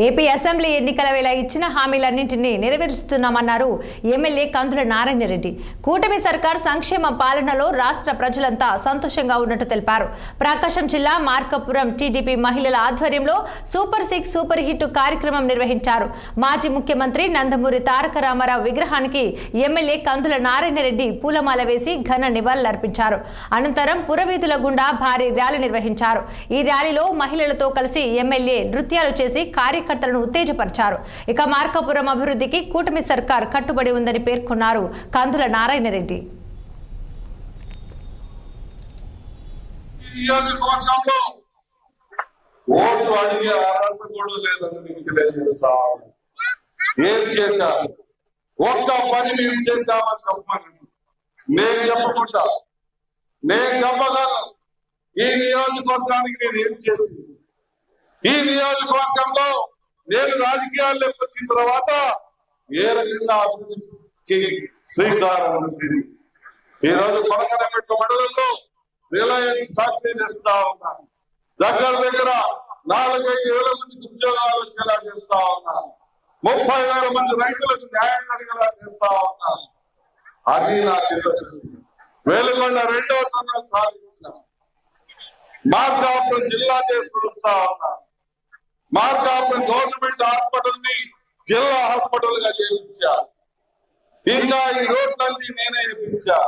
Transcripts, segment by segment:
AP assembly ఎన్నికల వేళ ఇచ్చిన హామీలన్నింటినీ నెరవేరుస్తున్నామన్నారు ఎమ్మెల్యే కందుల నారాయణ రెడ్డి. కూటమి సర్కార్ సంక్షేమ పాలనలో రాష్ట్ర ప్రజలంతా సంతోషంగా ఉన్నట్టు తెలిపారు. ప్రకాశం జిల్లా మార్కాపురం టీడీపీ మహిళల ఆధ్వర్యంలో సూపర్ 6 సూపర్ హిట్ కార్యక్రమం నిర్వహించారు. మాజీ ముఖ్యమంత్రి నందమూరి తారక రామారావు విగ్రహానికి ఎమ్మెల్యే కందుల నారాయణ రెడ్డి పూలమాల వేసి ఘన నివాళులర్పించారు. అనంతరం పురవీధుల గుండా భారీ ర్యాలీ నిర్వహించారు. ఈ ర్యాలీలో మహిళలతో కలిసి ఎమ్మెల్యే నృత్యాలు చేసి కార్యకర్తలను ఉత్తేజపరిచారు. ఇక మార్కాపురం అభివృద్ధికి కూటమి సర్కార్ కట్టుబడి ఉందని పేర్కొన్నారు కందుల నారాయణ రెడ్డి. ఏం చేశారు? ఒక్క పని మీరు చేశామని చెప్పమని నేను చెప్పకుండా నేను చెప్పగలను. ఈ నియోజకవర్గానికి నేను ఏం చేసింది, ఈ నియోజకవర్గంలో నేను రాజకీయాల్లోకి వచ్చిన తర్వాత ఏ రకంగా అభివృద్ధికి శ్రీకారం ఉంటుంది. ఈ రోజు కొడకనమెట్ల మండలంలో రిలయన్స్ ఫ్యాక్టరీ చేస్తా ఉన్నాను. దగ్గర 4-5 వేల మందికి ఉద్యోగాలు వచ్చేలా చేస్తా ఉన్నాను. 30,000 మంది రైతులకు న్యాయం జరిగేలా చేస్తా ఉన్నాను. అది నా చిత్తశుద్ధి. వేలుగొండ 2వ టన్నల్ సాధించిన మార్కాపురం జిల్లా చేసుకుని వస్తా ఉన్నాను. మార్కాపురం గవర్నమెంట్ హాస్పిటల్ ని జిల్లా హాస్పిటల్ గా చేయించారు. ఇంకా ఈ రోడ్లన్నీ నేనే వేయించా.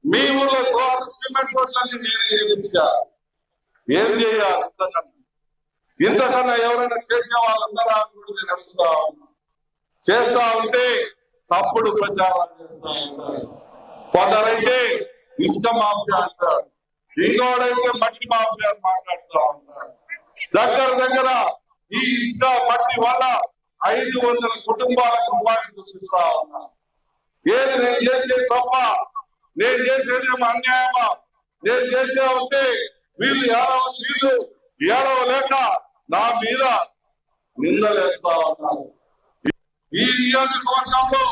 మీ ఊళ్ళో సిమెంట్ రోడ్లన్నీ నేనే వేయించా. ఏం చేయాలి? ఇంతకన్నా ఎవరైనా చేసే వాళ్ళందరూ నేను అడుగుతా ఉన్నా. చేస్తా ఉంటే తప్పుడు ప్రచారాలు చేస్తా ఉంటారు. కొందరైతే ఇసుక మాఫియా అంటారు, ఇంకోడైతే మట్టి మాఫియా మాట్లాడుతూ ఉంటారు. దగ్గర ఈ ఇసుక మట్టి వల్ల 500 కుటుంబాలకు ఉపాధి చూపిస్తా ఉన్నా. ఏది నేను చేసేది తప్ప, నేను చేసేదేమో అన్యాయమా? నేను చేసే ఉంటే వీళ్ళు ఏడవలేక నా మీద నిందలేస్తా ఉన్నారు. ఈ నియోజకవర్గంలో